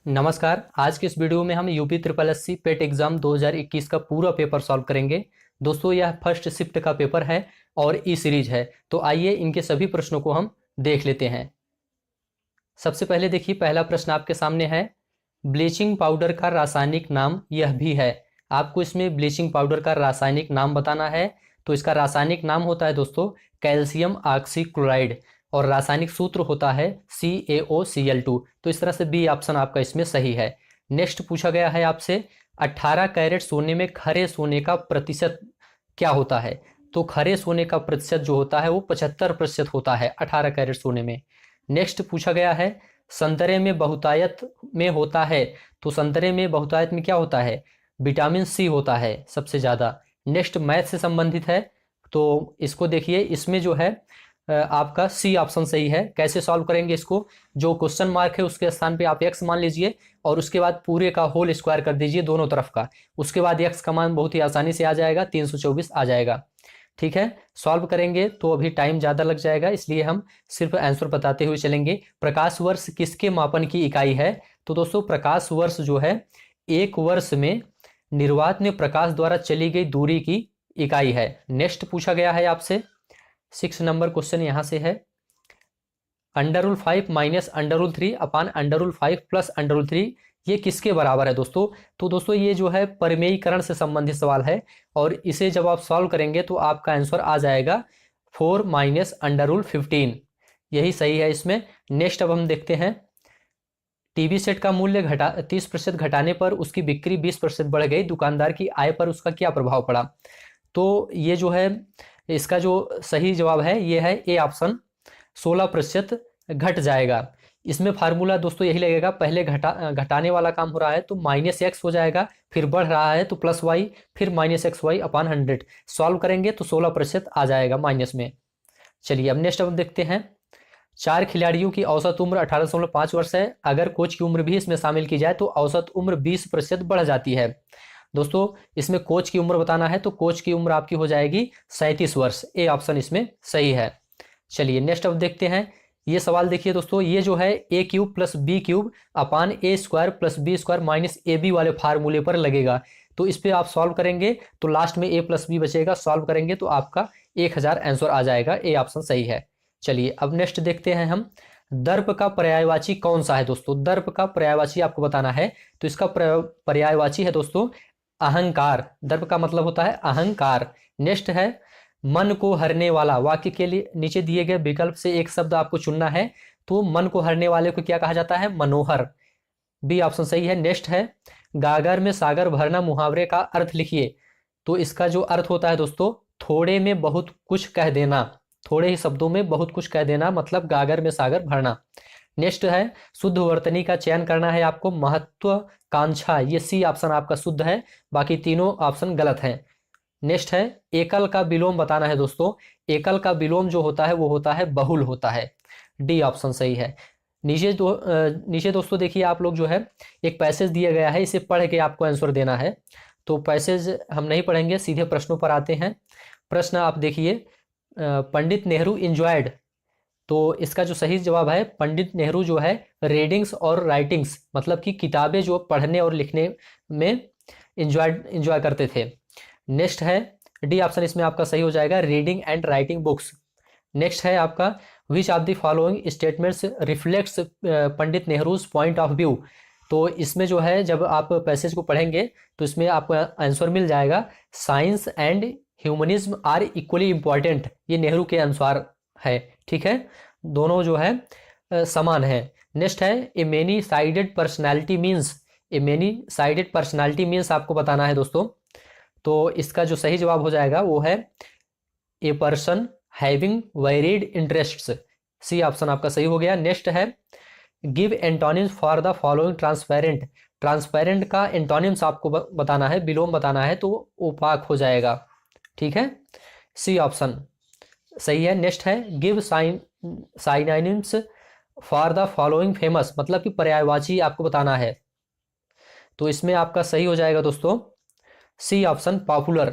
नमस्कार। आज के इस वीडियो में हम यूपी ट्रिपल एससी पेट एग्जाम 2021 का पूरा पेपर सॉल्व करेंगे। दोस्तों यह फर्स्ट शिफ्ट का पेपर है और ई सीरीज है, तो आइए इनके सभी प्रश्नों को हम देख लेते हैं। सबसे पहले देखिए, पहला प्रश्न आपके सामने है, ब्लीचिंग पाउडर का रासायनिक नाम यह भी है। आपको इसमें ब्लीचिंग पाउडर का रासायनिक नाम बताना है। तो इसका रासायनिक नाम होता है दोस्तों कैल्शियम ऑक्सीक्लोराइड और रासायनिक सूत्र होता है CaOCl2। तो इस तरह से बी ऑप्शन आपका इसमें सही है। नेक्स्ट पूछा गया है आपसे, 18 कैरेट सोने में खरे सोने का प्रतिशत क्या होता है। तो खरे सोने का प्रतिशत जो होता है वो 75% होता है 18 कैरेट सोने में। नेक्स्ट पूछा गया है, संतरे में बहुतायत में होता है। तो संतरे में बहुतायत में क्या होता है, विटामिन सी होता है सबसे ज़्यादा। नेक्स्ट मैथ से संबंधित है, तो इसको देखिए, इसमें जो है आपका सी ऑप्शन सही है। कैसे सॉल्व करेंगे इसको, जो क्वेश्चन मार्क है उसके स्थान पे आप एक्स मान लीजिए और उसके बाद पूरे का होल स्क्वायर कर दीजिए दोनों तरफ का। उसके बाद एक्स का मान बहुत ही आसानी से आ जाएगा, 324 आ जाएगा। ठीक है, सॉल्व करेंगे तो अभी टाइम ज़्यादा लग जाएगा, इसलिए हम सिर्फ आंसर बताते हुए चलेंगे। प्रकाश वर्ष किसके मापन की इकाई है। तो दोस्तों प्रकाश वर्ष जो है एक वर्ष में निर्वात में प्रकाश द्वारा चली गई दूरी की इकाई है। नेक्स्ट पूछा गया है आपसे 6 नंबर क्वेश्चन यहाँ से है, √5 माइनस √3 अपान √5 प्लस √3 ये किसके बराबर है दोस्तों। तो दोस्तों ये जो है परिमेयीकरण से संबंधित सवाल है और इसे जब आप सॉल्व करेंगे तो आपका आंसर आ जाएगा 4 माइनस √15, यही सही है इसमें। नेक्स्ट अब हम देखते हैं, टीवी सेट का मूल्य 30% घटाने पर उसकी बिक्री 20% बढ़ गई, दुकानदार की आय पर उसका क्या प्रभाव पड़ा। तो ये जो है इसका जो सही जवाब है ये है ए ऑप्शन, 16% घट जाएगा। इसमें फार्मूला दोस्तों यही लगेगा, पहले घटाने वाला काम हो रहा है तो -x हो जाएगा, फिर बढ़ रहा है तो +y, फिर -xy अपान 100। सॉल्व करेंगे तो 16% आ जाएगा माइनस में। चलिए अब नेक्स्ट अब देखते हैं, 4 खिलाड़ियों की औसत उम्र 18.5 वर्ष है। अगर कोच की उम्र भी इसमें शामिल की जाए तो औसत उम्र 20% बढ़ जाती है। दोस्तों इसमें कोच की उम्र बताना है, तो कोच की उम्र आपकी हो जाएगी 37 वर्ष। ए ऑप्शन इसमें सही है। चलिए नेक्स्ट अब देखते हैं, ये सवाल देखिए दोस्तों, ये जो है a³ + b³ अपान a² + b² माइनस ab वाले फार्मूले पर लगेगा। तो इस पर आप सॉल्व करेंगे तो लास्ट में a + b बचेगा, सॉल्व करेंगे तो आपका 1000 आंसर आ जाएगा। ए ऑप्शन सही है। चलिए अब नेक्स्ट देखते हैं हम, दर्प का पर्यायवाची कौन सा है दोस्तों। दर्प का पर्यायवाची आपको बताना है, तो इसका पर्यायवाची है दोस्तों अहंकार। दर्प का मतलब होता है अहंकार। नेक्स्ट है, मन को हरने वाला। वाक्य के लिए नीचे दिए गए विकल्प से एक शब्द आपको चुनना है, तो मन को हरने वाले को क्या कहा जाता है, मनोहर। बी ऑप्शन सही है। नेक्स्ट है, गागर में सागर भरना मुहावरे का अर्थ लिखिए। तो इसका जो अर्थ होता है दोस्तों, थोड़े में बहुत कुछ कह देना, थोड़े ही शब्दों में बहुत कुछ कह देना, मतलब गागर में सागर भरना। नेक्स्ट है, शुद्ध वर्तनी का चयन करना है आपको, महत्वाकांक्षा। ये सी ऑप्शन आपका शुद्ध है, बाकी तीनों ऑप्शन गलत हैं। नेक्स्ट है, एकल का विलोम बताना है दोस्तों। एकल का विलोम जो होता है वो होता है बहुल होता है। डी ऑप्शन सही है। नीचे दोस्तों देखिए, आप लोग जो है एक पैसेज दिया गया है, इसे पढ़ के आपको आंसर देना है। तो पैसेज हम नहीं पढ़ेंगे, सीधे प्रश्नों पर आते हैं। प्रश्न आप देखिए, पंडित नेहरू इंजॉयड। तो इसका जो सही जवाब है, पंडित नेहरू जो है रीडिंग्स और राइटिंग्स, मतलब कि किताबें जो पढ़ने और लिखने में इंजॉय करते थे। नेक्स्ट है, डी ऑप्शन इसमें आपका सही हो जाएगा, reading and writing books. Next है आपका, which of the following statements reflects Pandit Nehru's point of view. तो इसमें जो है जब आप पैसेज को पढ़ेंगे तो इसमें आपको आंसर मिल जाएगा, science and humanism are equally important. ये नेहरू के अनुसार है, ठीक है, दोनों जो है समान है। नेक्स्ट है, ए मेनी साइडेड पर्सनैलिटी मीन्स। ए मेनी साइडेड पर्सनैलिटी मीन्स आपको बताना है दोस्तों। तो इसका जो सही जवाब हो जाएगा वो है, a person having varied interests. C option आपका सही हो गया। नेक्स्ट है, give antonyms for the following transparent. Transparent का एंटोनिम्स आपको बताना है, विलोम बताना है, तो ओपाक हो जाएगा, ठीक है, सी ऑप्शन सही है। नेक्स्ट है, give synonyms for the following famous, मतलब कि पर्यायवाची आपको बताना है। तो इसमें आपका सही हो जाएगा दोस्तों सी ऑप्शन, पॉपुलर।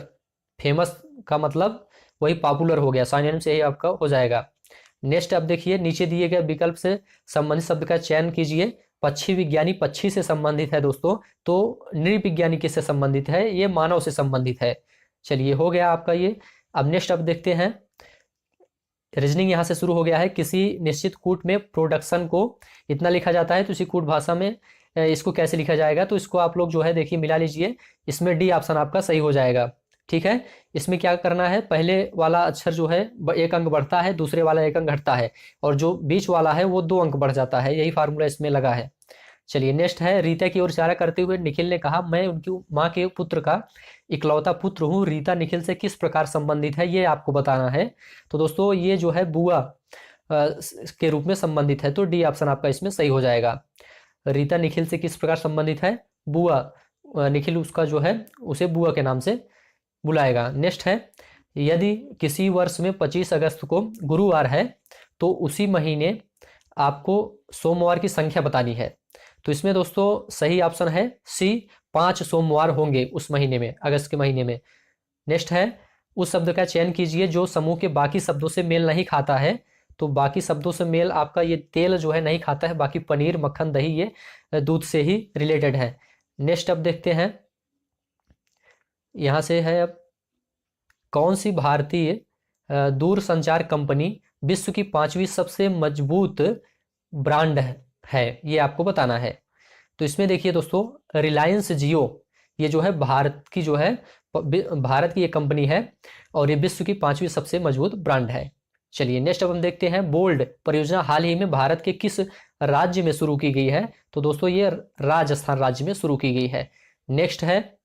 फेमस का मतलब वही पॉपुलर हो गया, साइनोनिम से ही आपका हो जाएगा। नेक्स्ट अब देखिए, नीचे दिए गए विकल्प से संबंधित शब्द का चयन कीजिए पक्षी विज्ञानी पक्षी से संबंधित है दोस्तों, तो नृविज्ञानी किससे संबंधित है? ये मानव से संबंधित है। चलिए हो गया आपका ये। अब नेक्स्ट अब देखते हैं, रीजनिंग यहाँ से शुरू हो गया है। किसी निश्चित कूट में प्रोडक्शन को इतना लिखा जाता है, तो इसी कूट भाषा में इसको कैसे लिखा जाएगा? तो इसको आप लोग जो है देखिए मिला लीजिए, इसमें डी ऑप्शन आपका सही हो जाएगा। ठीक है, इसमें क्या करना है, पहले वाला अक्षर जो है 1 अंक बढ़ता है, दूसरे वाला 1 अंक घटता है, और जो बीच वाला है वो 2 अंक बढ़ जाता है। यही फार्मूला इसमें लगा है। चलिए नेक्स्ट है, रीता की ओर इशारा करते हुए निखिल ने कहा, मैं उनकी माँ के पुत्र का इकलौता पुत्र हूँ। रीता निखिल से किस प्रकार संबंधित है, ये आपको बताना है। तो दोस्तों ये जो है बुआ के रूप में संबंधित है, तो डी ऑप्शन आपका इसमें सही हो जाएगा। रीता निखिल से किस प्रकार संबंधित है? बुआ, निखिल उसका जो है उसे बुआ के नाम से बुलाएगा। नेक्स्ट है, यदि किसी वर्ष में 25 अगस्त को गुरुवार है, तो उसी महीने आपको सोमवार की संख्या बतानी है। तो इसमें दोस्तों सही ऑप्शन है सी, 5 सोमवार होंगे उस महीने में, अगस्त के महीने में। नेक्स्ट है, उस शब्द का चयन कीजिए जो समूह के बाकी शब्दों से मेल नहीं खाता है। तो बाकी शब्दों से मेल आपका ये तेल जो है नहीं खाता है, बाकी पनीर, मक्खन, दही ये दूध से ही रिलेटेड है। नेक्स्ट अब देखते हैं, यहाँ से है अब, कौन सी भारतीय दूरसंचार कंपनी विश्व की 5वीं सबसे मजबूत ब्रांड है, ये आपको बताना है। तो इसमें देखिए दोस्तों, रिलायंस जियो, ये जो है भारत की जो है भारत की ये कंपनी है, और ये विश्व की 5वीं सबसे मजबूत ब्रांड है। चलिए नेक्स्ट अब हम देखते हैं, बोल्ड परियोजना हाल ही में भारत के किस राज्य में शुरू की गई है? तो दोस्तों ये राजस्थान राज्य में शुरू की गई है। नेक्स्ट है,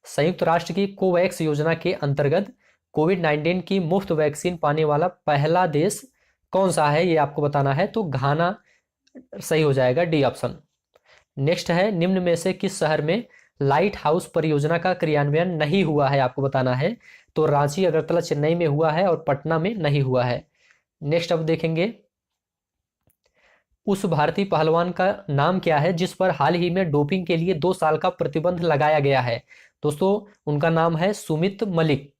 संयुक्त राष्ट्र की कोवैक्स योजना के अंतर्गत कोविड-19 की मुफ्त वैक्सीन पाने वाला पहला देश कौन सा है, ये आपको बताना है। तो घाना सही हो जाएगा, डी ऑप्शन। नेक्स्ट है, निम्न में से किस शहर में लाइट हाउस परियोजना का क्रियान्वयन नहीं हुआ है, आपको बताना है। तो रांची, अगरतला, चेन्नई में हुआ है, और पटना में नहीं हुआ है। नेक्स्ट अब देखेंगे, उस भारतीय पहलवान का नाम क्या है जिस पर हाल ही में डोपिंग के लिए 2 साल का प्रतिबंध लगाया गया है? दोस्तों उनका नाम है सुमित मलिक,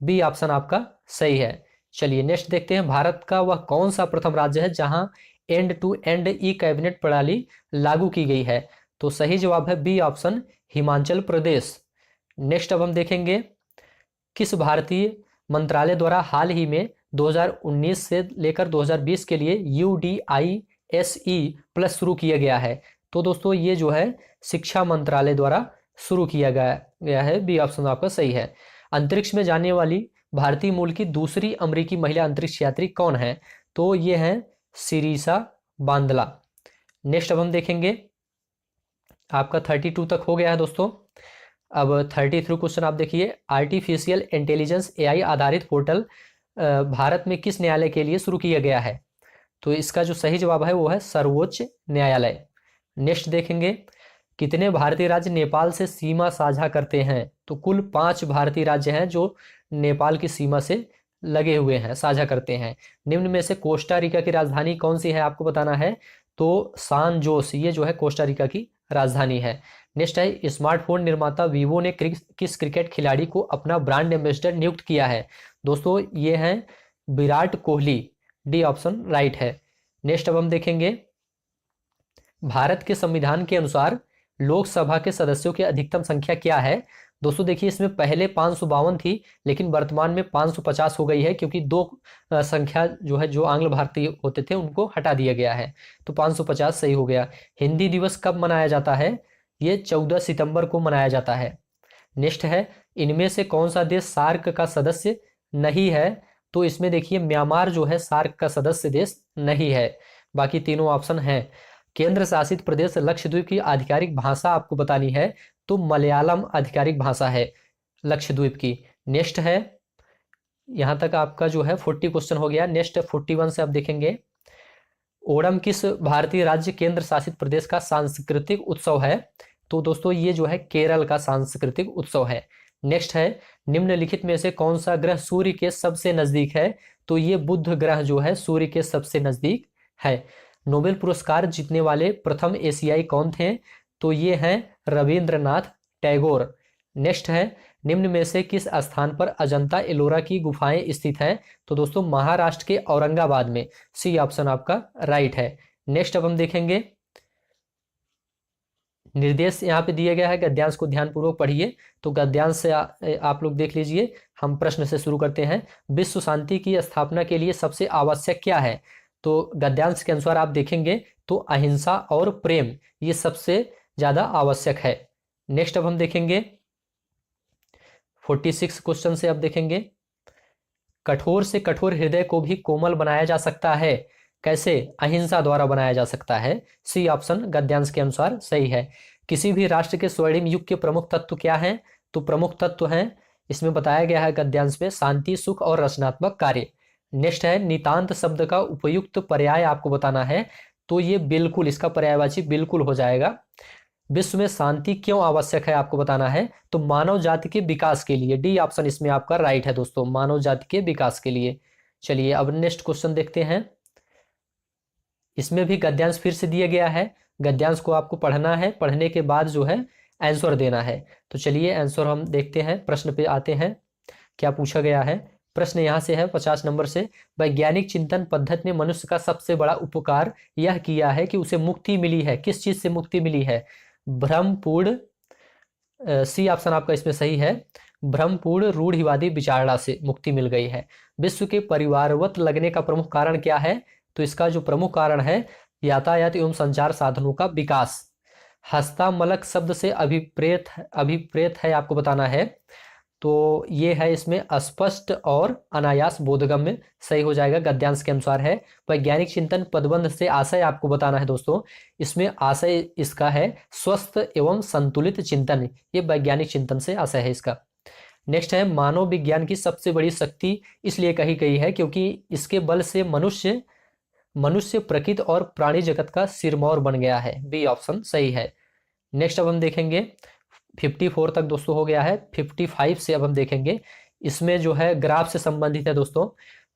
बी ऑप्शन आपका सही है। चलिए नेक्स्ट देखते हैं, भारत का वह कौन सा प्रथम राज्य है जहां end to end e cabinet प्रणाली लागू की गई है? तो सही जवाब है B option, Himachal Pradesh. Next अब हम देखेंगे, किस भारतीय मंत्रालय द्वारा हाल ही में 2019 से लेकर 2020 के लिए UDISE+ शुरू किया गया है? तो दोस्तों ये जो है शिक्षा मंत्रालय द्वारा शुरू किया गया है, बी ऑप्शन आपका सही है। अंतरिक्ष में जाने वाली भारतीय मूल की दूसरी अमेरिकी महिला अंतरिक्ष यात्री कौन है? तो ये है सिरीसा बांदला। नेक्स्ट अब हम देखेंगे, आपका 32 तक हो गया है दोस्तों। अब 33 क्वेश्चन आप देखिए, आर्टिफिशियल इंटेलिजेंस AI आधारित पोर्टल भारत में किस न्यायालय के लिए शुरू किया गया है? तो इसका जो सही जवाब है वो है सर्वोच्च न्यायालय। नेक्स्ट देखेंगे, कितने भारतीय राज्य नेपाल से सीमा साझा करते हैं? तो कुल 5 भारतीय राज्य हैं जो नेपाल की सीमा से लगे हुए हैं, साझा करते हैं। निम्न में से कोस्टा रिका की राजधानी कौन सी है, आपको बताना है। तो सान जोस, ये जो है कोस्टा रिका की राजधानी है। नेक्स्ट है, स्मार्टफोन निर्माता वीवो ने किस क्रिकेट खिलाड़ी को अपना ब्रांड एम्बेसडर नियुक्त किया है? दोस्तों ये हैं Virat Kohli, D option right है। नेक्स्ट अब हम देखेंगे, भारत के संविधान के अनुसार लोकसभा के सदस्यों की अधिकतम संख्या क्या है? दोस्तों देखिए, इसमें पहले 552 थी, लेकिन वर्तमान में 550 हो गई है, क्योंकि 2 संख्या जो है, जो आंग्ल भारतीय होते थे उनको हटा दिया गया है, तो 550 सही हो गया। हिंदी दिवस कब मनाया जाता है? ये 14 सितंबर को मनाया जाता है। नेक्स्ट है, इनमें से कौन सा देश सार्क का सदस्य नहीं है? तो इसमें देखिए म्यांमार जो है सार्क का सदस्य देश नहीं है, बाकी तीनों ऑप्शन हैं। केंद्र शासित प्रदेश लक्षद्वीप की आधिकारिक भाषा आपको बतानी है, तो मलयालम आधिकारिक भाषा है लक्षद्वीप की। नेक्स्ट है, यहां तक आपका जो है 40 क्वेश्चन हो गया। नेक्स्ट 41 से आप देखेंगे, ओणम किस भारतीय राज्य केंद्र शासित प्रदेश का सांस्कृतिक उत्सव है? तो दोस्तों ये जो है केरल का सांस्कृतिक उत्सव है। नेक्स्ट है, निम्नलिखित में से कौन सा ग्रह सूर्य के सबसे नजदीक है? तो ये बुध ग्रह जो है सूर्य के सबसे नजदीक है। नोबेल पुरस्कार जीतने वाले प्रथम एशियाई कौन थे? तो ये हैं रविंद्रनाथ टैगोर। नेक्स्ट है, निम्न में से किस स्थान पर अजंता एलोरा की गुफाएं स्थित है? तो दोस्तों महाराष्ट्र के औरंगाबाद में, सी ऑप्शन आपका राइट है। नेक्स्ट अब हम देखेंगे, निर्देश यहाँ पे दिया गया है, गद्यांश को ध्यानपूर्वक पढ़िए। तो गद्यांश से आप लोग देख लीजिए। हम प्रश्न से शुरू करते हैं। विश्व शांति की स्थापना के लिए सबसे आवश्यक क्या है? तो गद्यांश के अनुसार आप देखेंगे तो अहिंसा और प्रेम ये सबसे ज्यादा आवश्यक है। नेक्स्ट अब हम देखेंगे 46 क्वेश्चन से अब देखेंगे। कठोर से कठोर हृदय को भी कोमल बनाया जा सकता है। कैसे? अहिंसा द्वारा बनाया जा सकता है। सी ऑप्शन गद्यांश के अनुसार सही है। किसी भी राष्ट्र के स्वर्णिम युग के प्रमुख तत्व क्या हैं? तो प्रमुख तत्व हैं, इसमें बताया गया है गद्यांश में, शांति, सुख और रचनात्मक कार्य। नेक्स्ट है नितांत शब्द का उपयुक्त पर्याय आपको बताना है। तो ये बिल्कुल, इसका पर्यायवाची बिल्कुल हो जाएगा। विश्व में शांति क्यों आवश्यक है आपको बताना है। तो मानव जाति के विकास के लिए। डी ऑप्शन इसमें आपका राइट है दोस्तों, मानव जाति के विकास के लिए। चलिए अब नेक्स्ट क्वेश्चन देखते हैं। इसमें भी गद्यांश फिर से दिया गया है। गद्यांश को आपको पढ़ना है, पढ़ने के बाद जो है आंसर देना है। तो चलिए आंसर हम देखते हैं, प्रश्न पे आते हैं क्या पूछा गया है। प्रश्न यहाँ से है 50 नंबर से। वैज्ञानिक चिंतन पद्धति ने मनुष्य का सबसे बड़ा उपकार यह किया है कि उसे मुक्ति मिली है। किस चीज से मुक्ति मिली है? भ्रमपूर्ण, सी ऑप्शन आपका इसमें सही है, भ्रमपूर्ण रूढ़िवादी विचारधारा से मुक्ति मिल गई है। विश्व के परिवारवत लगने का प्रमुख कारण क्या है? तो इसका जो प्रमुख कारण है यातायात एवं संचार साधनों का विकास। हस्तामलक शब्द से अभिप्रेत है आपको बताना है। तो ये है इसमें अस्पष्ट और अनायास बोधगम्य, सही हो जाएगा, गद्यांश के अनुसार है। वैज्ञानिक चिंतन पदबंध से आशय आपको बताना है दोस्तों। इसमें आशय इसका है स्वस्थ एवं संतुलित चिंतन, ये वैज्ञानिक चिंतन से आशय है इसका। नेक्स्ट है मानव विज्ञान की सबसे बड़ी शक्ति इसलिए कही गई है क्योंकि इसके बल से मनुष्य प्रकृति और प्राणी जगत का सिरमौर बन गया है। बी ऑप्शन सही है। नेक्स्ट अब हम देखेंगे 54 तक दोस्तों हो गया है। 55 से अब हम देखेंगे। इसमें जो है ग्राफ से संबंधित है दोस्तों।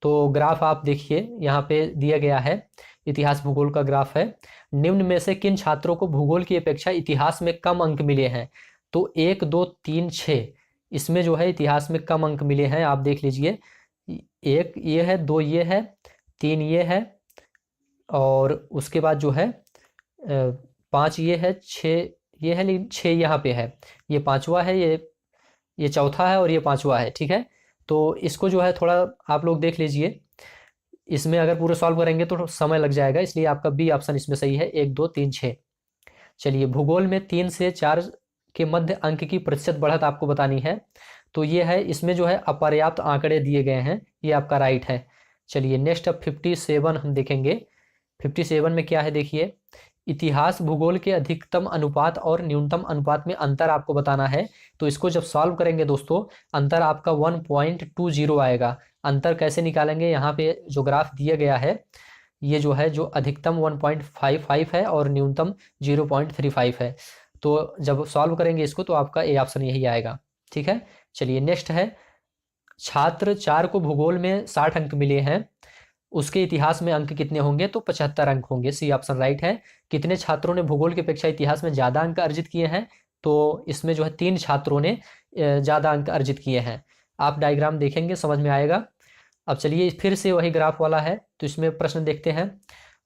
तो ग्राफ आप देखिए यहाँ पे दिया गया है, इतिहास भूगोल का ग्राफ है। निम्न में से किन छात्रों को भूगोल की अपेक्षा इतिहास में कम अंक मिले हैं? तो 1, 2, 3, 6 इसमें जो है इतिहास में कम अंक मिले हैं। आप देख लीजिए, 1 ये है, 2 ये है, 3 ये है और उसके बाद जो है 5 ये है, 6 ये है, लेकिन 6 यहाँ पे है। ये 5वां है, ये चौथा है और ये 5वां है। ठीक है, तो इसको जो है थोड़ा आप लोग देख लीजिए। इसमें अगर पूरा सॉल्व करेंगे तो समय लग जाएगा, इसलिए आपका बी ऑप्शन इसमें सही है, 1, 2, 3, 6। चलिए भूगोल में 3 से 4 के मध्य अंक की प्रतिशत बढ़त आपको बतानी है। तो ये है, इसमें जो है अपर्याप्त आंकड़े दिए गए हैं, ये आपका राइट है। चलिए नेक्स्ट अब 57 हम देखेंगे। 57 में क्या है देखिए, इतिहास भूगोल के अधिकतम अनुपात और न्यूनतम अनुपात में अंतर आपको बताना है। तो इसको जब सॉल्व करेंगे दोस्तों, अंतर आपका 1.20 आएगा। अंतर कैसे निकालेंगे? यहाँ पे जो ग्राफ दिया गया है, ये जो है जो अधिकतम 1.55 है और न्यूनतम 0.35 है। तो जब सॉल्व करेंगे इसको तो आपका ए ऑप्शन यही आएगा। ठीक है, चलिए नेक्स्ट है, छात्र 4 को भूगोल में 60 अंक मिले हैं, उसके इतिहास में अंक कितने होंगे? तो 75 अंक होंगे। सी ऑप्शन राइट है। कितने छात्रों ने भूगोल की अपेक्षा इतिहास में ज़्यादा अंक अर्जित किए हैं? तो इसमें जो है 3 छात्रों ने ज़्यादा अंक अर्जित किए हैं। आप डायग्राम देखेंगे समझ में आएगा। अब चलिए फिर से वही ग्राफ वाला है, तो इसमें प्रश्न देखते हैं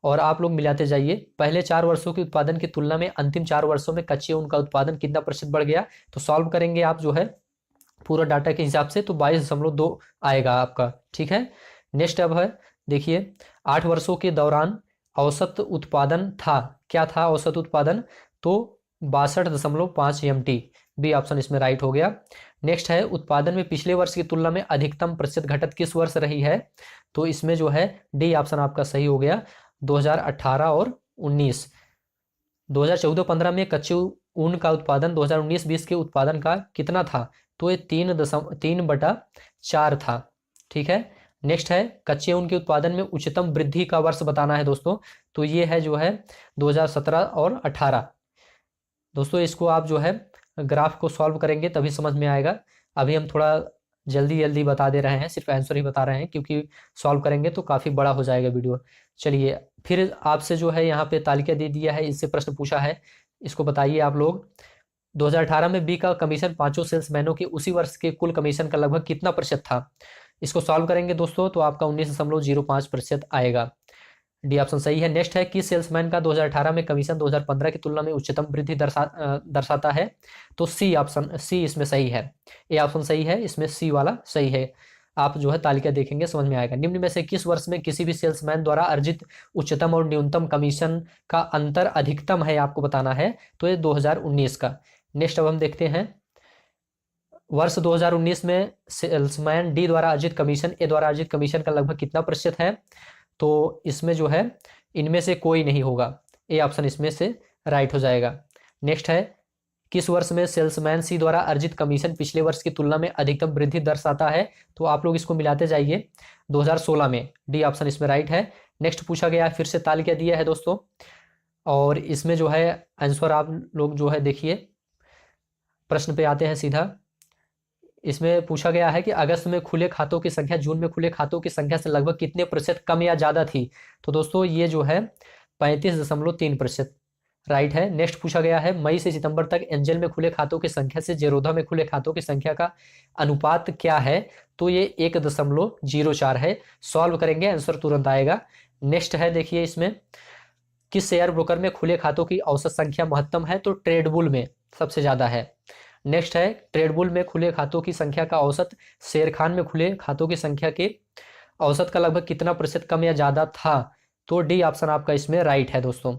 और आप लोग मिलाते जाइए। पहले 4 वर्षों के उत्पादन की तुलना में अंतिम 4 वर्षों में कच्चे ऊन का उत्पादन कितना प्रतिशत बढ़ गया? तो सॉल्व करेंगे आप जो है पूरा डाटा के हिसाब से, तो 22.2 आएगा आपका। ठीक है, नेक्स्ट अब है देखिए, 8 वर्षों के दौरान औसत उत्पादन था, क्या था औसत उत्पादन? तो 62.5 MT। बी ऑप्शन इसमें राइट हो गया। नेक्स्ट है, उत्पादन में पिछले वर्ष की तुलना में अधिकतम प्रतिशत घटत किस वर्ष रही है? तो इसमें जो है डी ऑप्शन आपका सही हो गया, 2018 और 19। 2014-15 में कच्चे ऊन का उत्पादन 2019-20 के उत्पादन का कितना था? तो ये 3.4 था। ठीक है, नेक्स्ट है, कच्चे ऊन के उत्पादन में उच्चतम वृद्धि का वर्ष बताना है दोस्तों। तो ये है जो है 2017 और 18। दोस्तों इसको आप जो है ग्राफ को सॉल्व करेंगे तभी समझ में आएगा। अभी हम थोड़ा जल्दी बता दे रहे हैं, सिर्फ आंसर ही बता रहे हैं क्योंकि सॉल्व करेंगे तो काफ़ी बड़ा हो जाएगा वीडियो। चलिए फिर आपसे जो है यहाँ पे तालिका दे दिया है, इससे प्रश्न पूछा है, इसको बताइए आप लोग। 2018 में बी का कमीशन 5 सेल्समैनों के उसी वर्ष के कुल कमीशन का लगभग कितना प्रतिशत था? इसको सॉल्व करेंगे दोस्तों तो आपका 19.05% आएगा। डी ऑप्शन सही है। नेक्स्ट है, किस सेल्समैन का 2018 में कमीशन 2015 की तुलना में उच्चतम वृद्धि दर्शाता है? तो सी ऑप्शन, सी इसमें सही है। ए ऑप्शन सही है, इसमें सी वाला सही है। आप जो है तालिका देखेंगे समझ में आएगा। निम्न में से किस वर्ष में किसी भी सेल्समैन द्वारा अर्जित उच्चतम और न्यूनतम कमीशन का अंतर अधिकतम है, आपको बताना है। तो ये 2019 का। नेक्स्ट अब हम देखते हैं, वर्ष 2019 में सेल्समैन डी द्वारा अर्जित कमीशन ए द्वारा अर्जित कमीशन का लगभग कितना प्रतिशत है? तो इसमें जो है इनमें से कोई नहीं होगा, ए ऑप्शन इसमें से राइट हो जाएगा। नेक्स्ट है, किस वर्ष में सेल्समैन सी द्वारा अर्जित कमीशन पिछले वर्ष की तुलना में अधिकतम वृद्धि दर्शाता है? तो आप लोग इसको मिलाते जाइए, 2016 में, डी ऑप्शन इसमें राइट है। नेक्स्ट पूछा गया, फिर से तालिका दिया है दोस्तों, और इसमें जो है आंसर आप लोग जो है देखिए, प्रश्न पे आते हैं सीधा। इसमें पूछा गया है कि अगस्त में खुले खातों की संख्या जून में खुले खातों की संख्या से लगभग कितने प्रतिशत कम या ज़्यादा थी? तो दोस्तों ये जो है 35.3% राइट है। नेक्स्ट पूछा गया है, मई से सितंबर तक एंजल में खुले खातों की संख्या से जेरोधा में खुले खातों की संख्या का अनुपात क्या है? तो ये 1.04 है। सॉल्व करेंगे, आंसर तुरंत आएगा। नेक्स्ट है, देखिए इसमें, किस शेयर ब्रोकर में खुले खातों की औसत संख्या महत्तम है? तो ट्रेडबुल में सबसे ज़्यादा है। नेक्स्ट है, ट्रेडबुल में खुले खातों की संख्या का औसत शेर खान में खुले खातों की संख्या के औसत का लगभग कितना प्रतिशत कम या ज़्यादा था? तो डी ऑप्शन आपका इसमें राइट है दोस्तों,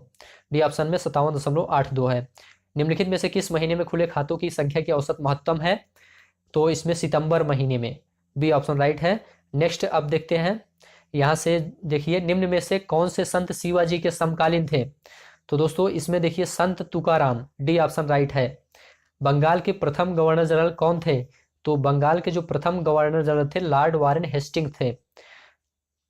डी ऑप्शन में 57.82 है। निम्नलिखित में से किस महीने में खुले खातों की संख्या की औसत महत्तम है? तो इसमें सितंबर महीने में, बी ऑप्शन राइट है। नेक्स्ट अब देखते हैं, यहाँ से देखिए, निम्न में से कौन से संत शिवाजी के समकालीन थे? तो दोस्तों इसमें देखिए संत तुकाराम, डी ऑप्शन राइट है। बंगाल के प्रथम गवर्नर जनरल कौन थे? तो बंगाल के जो प्रथम गवर्नर जनरल थे लॉर्ड वारेन हेस्टिंग थे।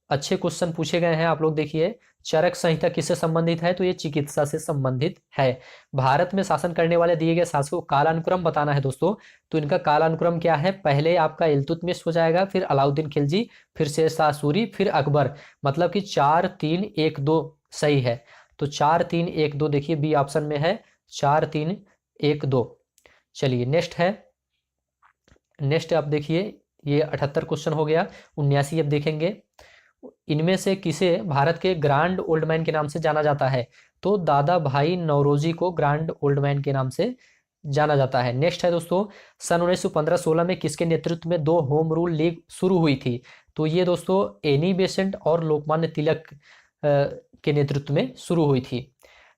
अच्छे क्वेश्चन पूछे गए हैं, आप लोग देखिए। चरक संहिता किससे संबंधित है? तो ये चिकित्सा से संबंधित है। भारत में शासन करने वाले दिए गए शासकों को कालानुक्रम बताना है दोस्तों। तो इनका कालानुक्रम क्या है? पहले आपका इल्तुतमिश हो जाएगा, फिर अलाउद्दीन खिलजी, फिर शेरशाह सूरी, फिर अकबर। मतलब कि 4 3 1 2 सही है। तो 4 3 1 2 देखिए बी ऑप्शन में है, 4 3 1 2। चलिए नेक्स्ट है, नेक्स्ट आप देखिए, ये 78 क्वेश्चन हो गया। 79 अब देखेंगे, इनमें से किसे भारत के ग्रांड ओल्ड मैन के नाम से जाना जाता है? तो दादा भाई नौरोजी को ग्रांड ओल्ड मैन के नाम से जाना जाता है। नेक्स्ट है दोस्तों, सन 1915-16 में किसके नेतृत्व में 2 होम रूल लीग शुरू हुई थी? तो ये दोस्तों एनी बेसेंट और लोकमान्य तिलक के नेतृत्व में शुरू हुई थी।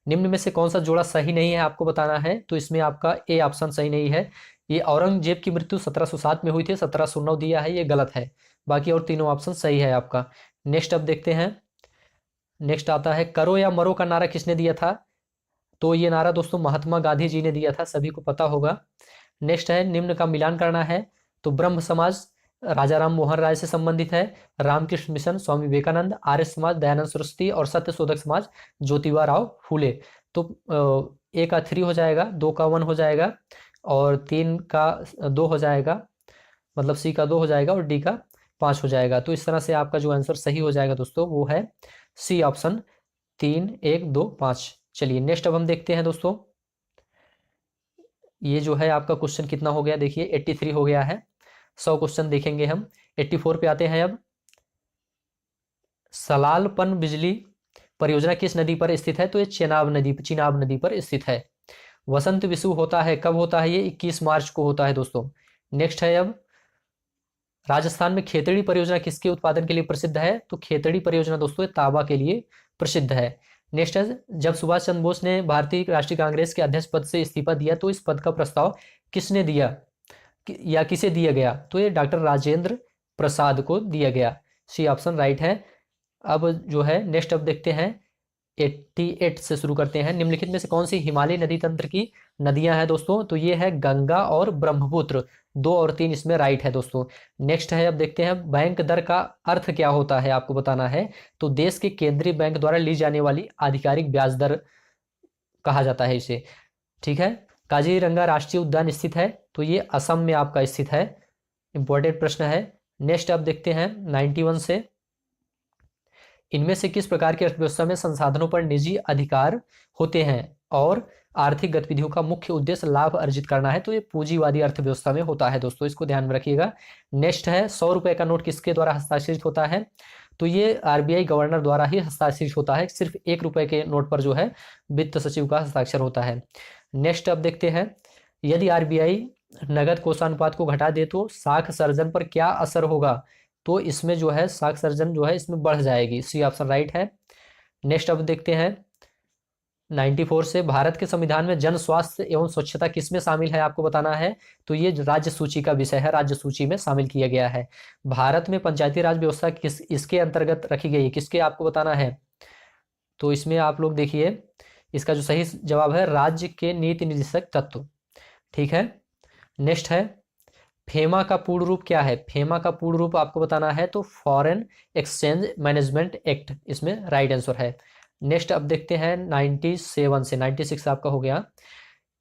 निम्न में से कौन सा जोड़ा सही नहीं है, आपको बताना है। तो इसमें आपका ए ऑप्शन सही नहीं है। ये औरंगजेब की मृत्यु 1707 में हुई थी, 1709 दिया है, ये गलत है। बाकी और तीनों ऑप्शन सही है आपका। नेक्स्ट अब देखते हैं, नेक्स्ट आता है, करो या मरो का नारा किसने दिया था? तो ये नारा दोस्तों महात्मा गांधी जी ने दिया था, सभी को पता होगा। नेक्स्ट है, निम्न का मिलान करना है। तो ब्रह्म समाज राजा राम मोहन राय से संबंधित है, रामकृष्ण मिशन स्वामी विवेकानंद, आर्य समाज दयानंद सरस्वती और सत्य शोधक समाज ज्योतिबा राव फूले। तो ए का 3 हो जाएगा, 2 का 1 हो जाएगा और 3 का 2 हो जाएगा, मतलब सी का 2 हो जाएगा और डी का 5 हो जाएगा। तो इस तरह से आपका जो आंसर सही हो जाएगा दोस्तों वो है सी ऑप्शन, 3 1 2 5। चलिए नेक्स्ट अब हम देखते हैं दोस्तों, ये जो है आपका क्वेश्चन कितना हो गया, देखिए 83 हो गया है। 100 क्वेश्चन देखेंगे हम। 84 पे आते हैं अब, सलाल पन बिजली परियोजना किस नदी पर स्थित है? तो ये चिनाब नदी पर स्थित है। वसंत विषु होता है, कब होता है? ये 21 मार्च को होता है दोस्तों। नेक्स्ट है अब, राजस्थान में खेतड़ी परियोजना किसके उत्पादन के लिए प्रसिद्ध है? तो खेतड़ी परियोजना दोस्तों तांबा के लिए प्रसिद्ध है। नेक्स्ट है, जब सुभाष चंद्र बोस ने भारतीय राष्ट्रीय कांग्रेस के अध्यक्ष पद से इस्तीफा दिया तो इस पद का प्रस्ताव किसने दिया या किसे दिया गया? तो ये डॉक्टर राजेंद्र प्रसाद को दिया गया। सी ऑप्शन राइट है। अब जो है नेक्स्ट अब देखते हैं, 88 से शुरू करते हैं। निम्नलिखित में से कौन सी हिमालय नदी तंत्र की नदियां हैं दोस्तों? तो ये है गंगा और ब्रह्मपुत्र। 2 और 3 इसमें राइट है दोस्तों। नेक्स्ट है, अब देखते हैं, बैंक दर का अर्थ क्या होता है, आपको बताना है। तो देश के केंद्रीय बैंक द्वारा ली जाने वाली आधिकारिक ब्याज दर कहा जाता है इसे। ठीक है, काजीरंगा राष्ट्रीय उद्यान स्थित है, तो ये असम में आपका स्थित है। इंपॉर्टेंट प्रश्न है। नेक्स्ट अब देखते हैं 91 से, इनमें से किस प्रकार की अर्थव्यवस्था में संसाधनों पर निजी अधिकार होते हैं और आर्थिक गतिविधियों का मुख्य उद्देश्य लाभ अर्जित करना है? तो ये पूंजीवादी अर्थव्यवस्था में होता है दोस्तों, इसको ध्यान में रखिएगा। नेक्स्ट है, 100 रुपए का नोट किसके द्वारा हस्ताक्षरित होता है? तो ये आरबीआई गवर्नर द्वारा ही हस्ताक्षरित होता है, सिर्फ 1 रुपए के नोट पर जो है वित्त सचिव का हस्ताक्षर होता है। नेक्स्ट अब देखते हैं, यदि आरबीआई नगद कोषानुपात को घटा दे तो साख सर्जन पर क्या असर होगा? तो इसमें जो है साख सर्जन जो है इसमें बढ़ जाएगी, सी ऑप्शन राइट है। नेक्स्ट अब देखते हैं 94 से, भारत के संविधान में जन स्वास्थ्य एवं स्वच्छता किसमें शामिल है आपको बताना है। तो ये राज्य सूची का विषय है, राज्य सूची में शामिल किया गया है। भारत में पंचायती राज व्यवस्था किस इसके अंतर्गत रखी गई है, किसके आपको बताना है। तो इसमें आप लोग देखिए, इसका जो सही जवाब है राज्य के नीति निर्देशक तत्व। ठीक है। नेक्स्ट है, फेमा का पूर्ण रूप क्या है? फेमा का पूर्ण रूप आपको बताना है, तो फॉरेन एक्सचेंज मैनेजमेंट एक्ट इसमें राइट आंसर है। नेक्स्ट अब देखते हैं 97 से, 96 आपका हो गया।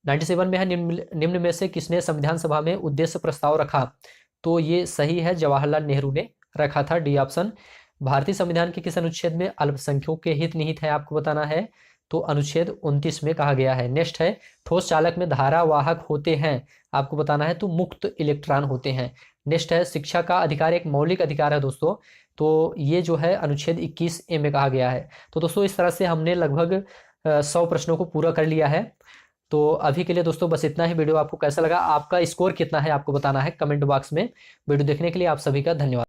97 में है, निम्न में से किसने संविधान सभा में उद्देश्य प्रस्ताव रखा? तो ये सही है, जवाहरलाल नेहरू ने रखा था, डी ऑप्शन। भारतीय संविधान के किस अनुच्छेद में अल्पसंख्यकों के हित निहित है आपको बताना है। तो अनुच्छेद 29 में कहा गया है। नेक्स्ट है, ठोस चालक में धारावाहक होते हैं आपको बताना है, तो मुक्त इलेक्ट्रॉन होते हैं। नेक्स्ट है, शिक्षा का अधिकार एक मौलिक अधिकार है दोस्तों, तो ये जो है अनुच्छेद 21A में कहा गया है। तो दोस्तों इस तरह से हमने लगभग 100 प्रश्नों को पूरा कर लिया है। तो अभी के लिए दोस्तों बस इतना ही। वीडियो आपको कैसा लगा, आपका स्कोर कितना है आपको बताना है कमेंट बॉक्स में। वीडियो देखने के लिए आप सभी का धन्यवाद।